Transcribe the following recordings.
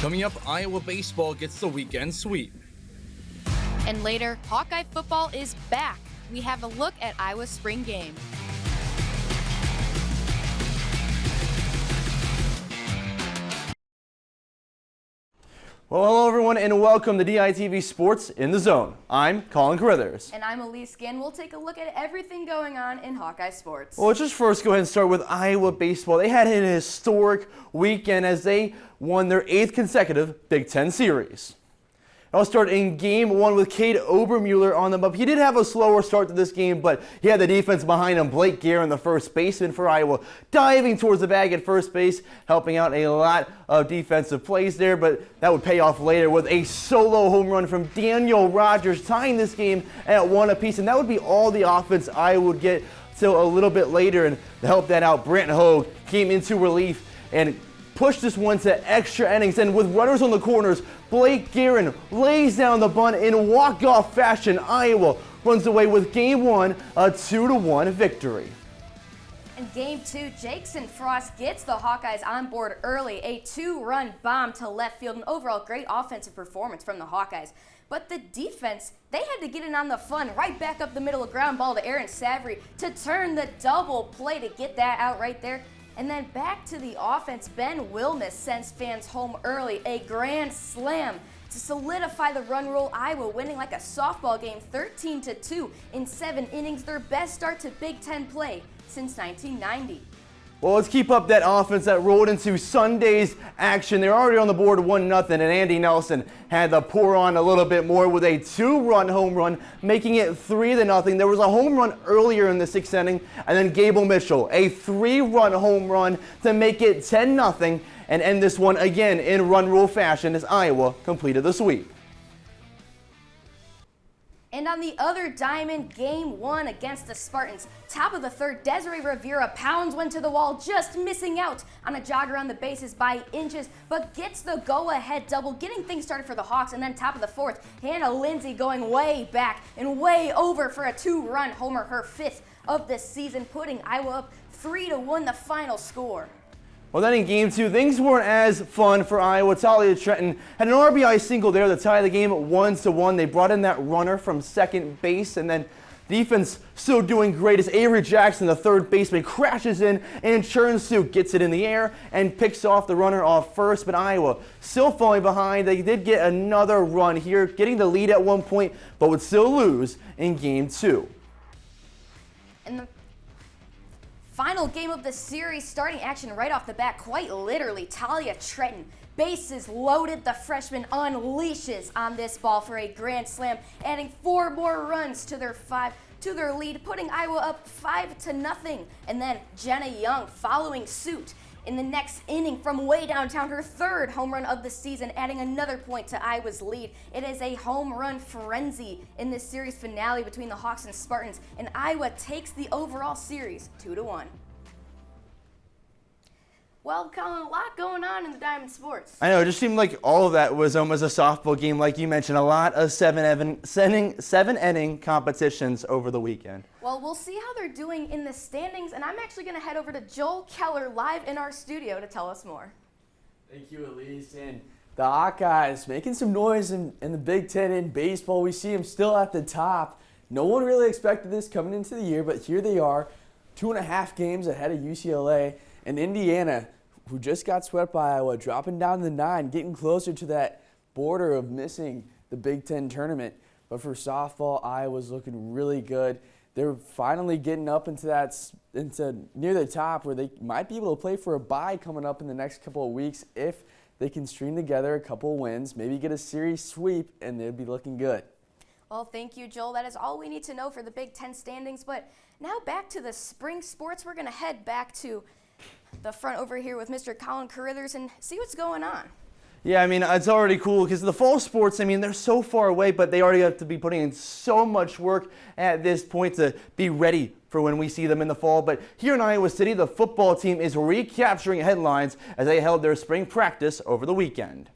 Coming up, Iowa baseball gets the weekend sweep. And later, Hawkeye football is back. We have a look at Iowa's spring game. Well, hello everyone and welcome to DITV Sports in the Zone. I'm Colin Carruthers. And I'm Elise Ginn. We'll take a look at everything going on in Hawkeye sports. Well, let's just first go ahead and start with Iowa baseball. They had an historic weekend as they won their 8th consecutive Big Ten series. I'll start in game 1 with Cade Obermuller on the bump. He did have a slower start to this game, but he had the defense behind him. Blake Guerin, the first baseman for Iowa, diving towards the bag at first base, helping out a lot of defensive plays there, but that would pay off later with a solo home run from Daniel Rogers, tying this game at 1 apiece, and that would be all the offense Iowa would get till a little bit later. And to help that out, Brent Hogue came into relief and pushed this one to extra innings, and with runners on the corners, Blake Guerin lays down the bunt in walk-off fashion. Iowa runs away with Game 1, a 2-1 victory. In Game 2, Jackson Frost gets the Hawkeyes on board early, a 2-run bomb to left field, an overall great offensive performance from the Hawkeyes. But the defense, they had to get in on the fun, right back up the middle, of ground ball to Aaron Savory to turn the double play to get that out right there. And then back to the offense, Ben Wilmus sends fans home early, a grand slam to solidify the run rule. Iowa winning like a softball game, 13-2 in 7 innings, their best start to Big Ten play since 1990. Well, let's keep up that offense that rolled into Sunday's action. They're already on the board 1-0, and Andy Nelson had to pour on a little bit more with a 2-run home run, making it 3-0. There was a home run earlier in the 6th inning, and then Gable Mitchell, a 3-run home run to make it 10-0 and end this one again in run rule fashion as Iowa completed the sweep. And on the other diamond, Game 1 against the Spartans. Top of the 3rd, Desiree Rivera pounds one to the wall, just missing out on a jog around the bases by inches, but gets the go-ahead double, getting things started for the Hawks. And then top of the 4th, Hannah Lindsay going way back and way over for a 2-run homer, her 5th of the season, putting Iowa up 3-1 the final score. Well, then in Game 2, things weren't as fun for Iowa. Talia Trenton had an RBI single there to tie the game at 1-1. They brought in that runner from second base, and then defense still doing great as Avery Jackson, the third baseman, crashes in and churns through, gets it in the air, and picks off the runner off first. But Iowa still falling behind. They did get another run here, getting the lead at one point, but would still lose in Game 2. And the final game of the series, starting action right off the bat, quite literally, Talia Trenton, bases loaded, the freshman unleashes on this ball for a grand slam, adding 4 more runs to their lead, putting Iowa up 5-0. And then Jenna Young following suit in the next inning from way downtown, her 3rd home run of the season, adding another point to Iowa's lead. It is a home run frenzy in this series finale between the Hawks and Spartans, and Iowa takes the overall series 2-1. Well, Colin, a lot going on in the Diamond Sports. I know, it just seemed like all of that was almost a softball game, like you mentioned. A lot of seven-inning competitions over the weekend. Well, we'll see how they're doing in the standings, and I'm actually going to head over to Joel Keller live in our studio to tell us more. Thank you, Elise. And the Hawkeyes making some noise in the Big Ten in baseball. We see them still at the top. No one really expected this coming into the year, but here they are, 2.5 games ahead of UCLA and Indiana, who just got swept by Iowa, dropping down to 9, getting closer to that border of missing the Big Ten tournament. But for softball, Iowa's looking really good. They're finally getting up into near the top where they might be able to play for a bye coming up in the next couple of weeks if they can string together a couple of wins, maybe get a series sweep, and they'd be looking good. Well, thank you, Joel. That is all we need to know for the Big Ten standings. But now back to the spring sports. We're going to head back to the front over here with Mr. Colin Carruthers and see what's going on. Yeah, I mean, it's already cool because the fall sports, I mean, they're so far away, but they already have to be putting in so much work at this point to be ready for when we see them in the fall. But here in Iowa City, the football team is recapturing headlines as they held their spring practice over the weekend.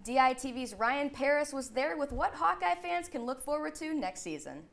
DITV's Ryan Paris was there with what Hawkeye fans can look forward to next season.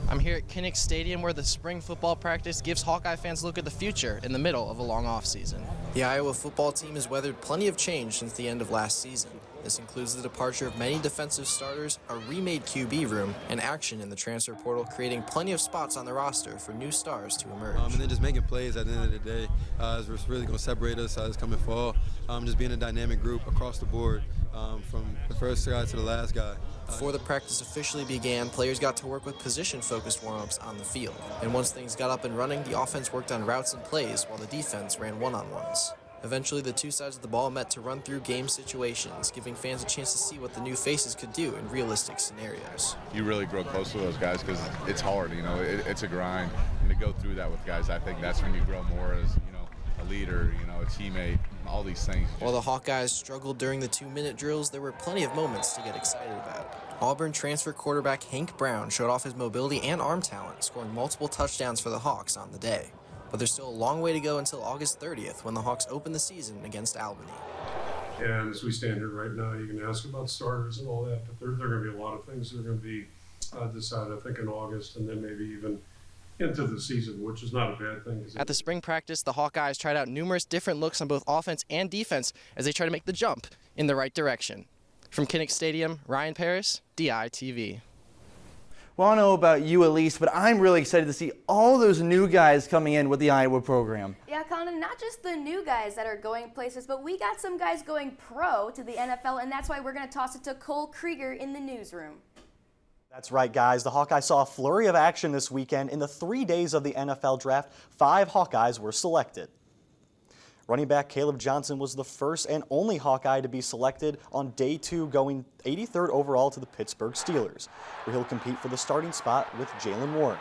I'm here at Kinnick Stadium where the spring football practice gives Hawkeye fans a look at the future in the middle of a long offseason. The Iowa football team has weathered plenty of change since the end of last season. This includes the departure of many defensive starters, a remade QB room, and action in the transfer portal, creating plenty of spots on the roster for new stars to emerge. And then just making plays at the end of the day is what's really going to separate us this coming fall. Just being a dynamic group across the board, from the first guy to the last guy. Before the practice officially began, players got to work with position-focused warm-ups on the field. And once things got up and running, the offense worked on routes and plays while the defense ran one-on-ones. Eventually, the two sides of the ball met to run through game situations, giving fans a chance to see what the new faces could do in realistic scenarios. You really grow close to those guys because it's hard, it's a grind. And to go through that with guys, I think that's when you grow more as, a leader, a teammate, all these things. While the Hawkeyes struggled during the 2-minute drills, there were plenty of moments to get excited about. Auburn transfer quarterback Hank Brown showed off his mobility and arm talent, scoring multiple touchdowns for the Hawks on the day. But there's still a long way to go until August 30th when the Hawks open the season against Albany. And as we stand here right now, you can ask about starters and all that, but there are going to be a lot of things that are going to be decided, I think, in August and then maybe even into the season, which is not a bad thing. At the spring practice, the Hawkeyes tried out numerous different looks on both offense and defense as they try to make the jump in the right direction. From Kinnick Stadium, Ryan Paris, DITV. Well, I don't know about you, Elise, but I'm really excited to see all those new guys coming in with the Iowa program. Yeah, Colin, not just the new guys that are going places, but we got some guys going pro to the NFL, and that's why we're going to toss it to Cole Krieger in the newsroom. That's right, guys. The Hawkeyes saw a flurry of action this weekend. In the 3 days of the NFL draft, 5 Hawkeyes were selected. Running back Caleb Johnson was the first and only Hawkeye to be selected on day 2, going 83rd overall to the Pittsburgh Steelers, where he'll compete for the starting spot with Jalen Warren.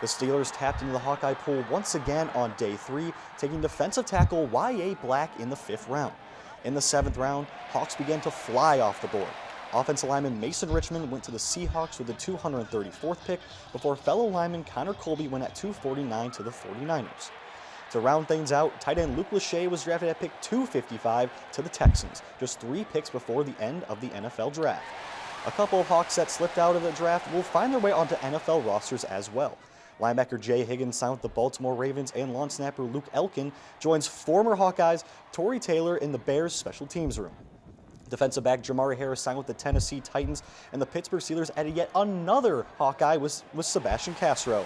The Steelers tapped into the Hawkeye pool once again on day 3, taking defensive tackle Y.A. Black in the 5th round. In the 7th round, Hawks began to fly off the board. Offensive lineman Mason Richmond went to the Seahawks with the 234th pick before fellow lineman Connor Colby went at 249 to the 49ers. To round things out, tight end Luke Lachey was drafted at pick 255 to the Texans, just 3 picks before the end of the NFL draft. A couple of Hawks that slipped out of the draft will find their way onto NFL rosters as well. Linebacker Jay Higgins signed with the Baltimore Ravens, and lawn snapper Luke Elkin joins former Hawkeyes Torrey Taylor in the Bears special teams room. Defensive back Jamari Harris signed with the Tennessee Titans, and the Pittsburgh Steelers added yet another Hawkeye with Sebastian Castro.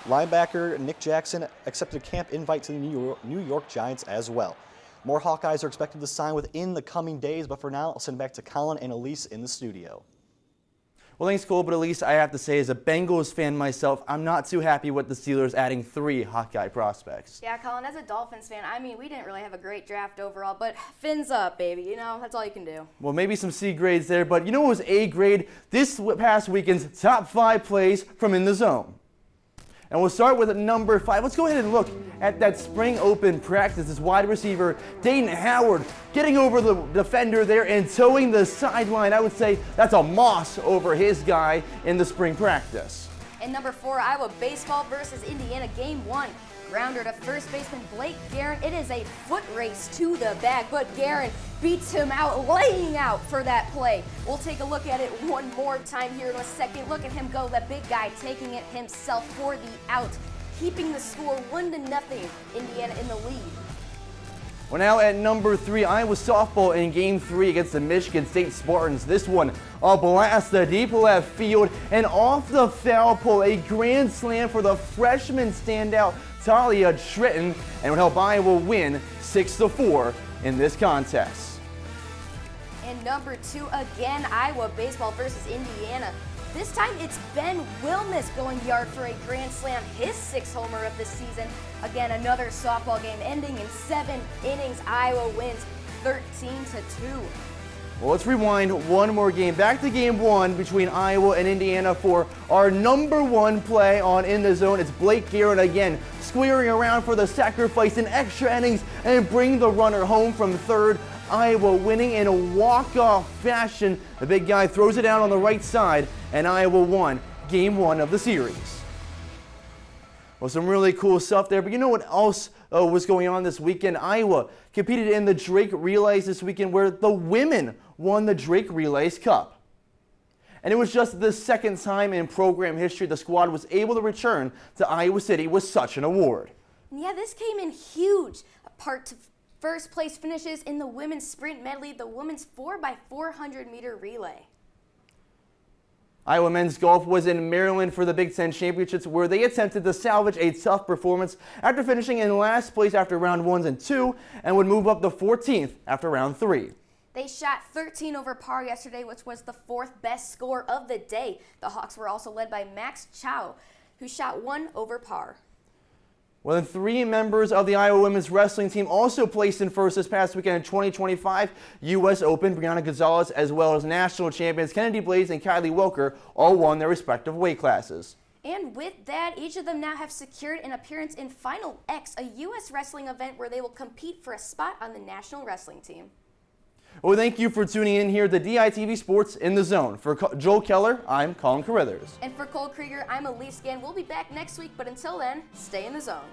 Linebacker Nick Jackson accepted a camp invite to the New York Giants as well. More Hawkeyes are expected to sign within the coming days, but for now, I'll send it back to Colin and Elise in the studio. Well, thanks, Cole, but Elise, I have to say, as a Bengals fan myself, I'm not too happy with the Steelers adding 3 Hawkeye prospects. Yeah, Colin, as a Dolphins fan, we didn't really have a great draft overall, but fins up, baby. That's all you can do. Well, maybe some C grades there, but what was A grade? This past weekend's top 5 plays from In the Zone. And we'll start with number 5. Let's go ahead and look at that spring open practice. This wide receiver, Dayton Howard, getting over the defender there and towing the sideline. I would say that's a moss over his guy in the spring practice. And number 4, Iowa baseball versus Indiana, game 1. Grounder to first baseman Blake Guerin. It is a foot race to the bag, but Guerin beats him out, laying out for that play. We'll take a look at it one more time here in a second. Look at him go, that big guy taking it himself for the out, keeping the score 1-0, Indiana in the lead. Well, now at number 3, Iowa softball in game 3 against the Michigan State Spartans. This one, a blast to deep left field and off the foul pole. A grand slam for the freshman standout Talia Tritton, and would help Iowa win 6-4 in this contest. And number 2, again, Iowa baseball versus Indiana. This time it's Ben Wilmus going yard for a grand slam, his 6th homer of the season. Again, another softball game ending in 7 innings. Iowa wins 13-2. Well, let's rewind one more game. Back to game 1 between Iowa and Indiana for our number 1 play on In the Zone. It's Blake Guerin again, squaring around for the sacrifice in extra innings and bring the runner home from third. Iowa winning in a walk-off fashion. The big guy throws it down on the right side, and Iowa won game 1 of the series. Well, some really cool stuff there, but you know what else was going on this weekend? Iowa competed in the Drake Relays this weekend, where the women won the Drake Relays Cup. And it was just the second time in program history the squad was able to return to Iowa City with such an award. Yeah, this came in huge. Part to first place finishes in the women's sprint medley, the women's 4x400 meter relay. Iowa men's golf was in Maryland for the Big Ten Championships, where they attempted to salvage a tough performance after finishing in last place after round 1 and 2 and would move up to 14th after round 3. They shot 13 over par yesterday, which was the 4th best score of the day. The Hawks were also led by Max Chow, who shot 1 over par. Well, then 3 members of the Iowa women's wrestling team also placed in first this past weekend in 2025 U.S. Open. Brianna Gonzalez, as well as national champions Kennedy Blaze and Kylie Welker, all won their respective weight classes. And with that, each of them now have secured an appearance in Final X, a U.S. wrestling event where they will compete for a spot on the national wrestling team. Well, thank you for tuning in here to DITV Sports in the Zone. For Joel Keller, I'm Colin Carruthers. And for Cole Krieger, I'm Elise Gann. We'll be back next week, but until then, stay in the zone.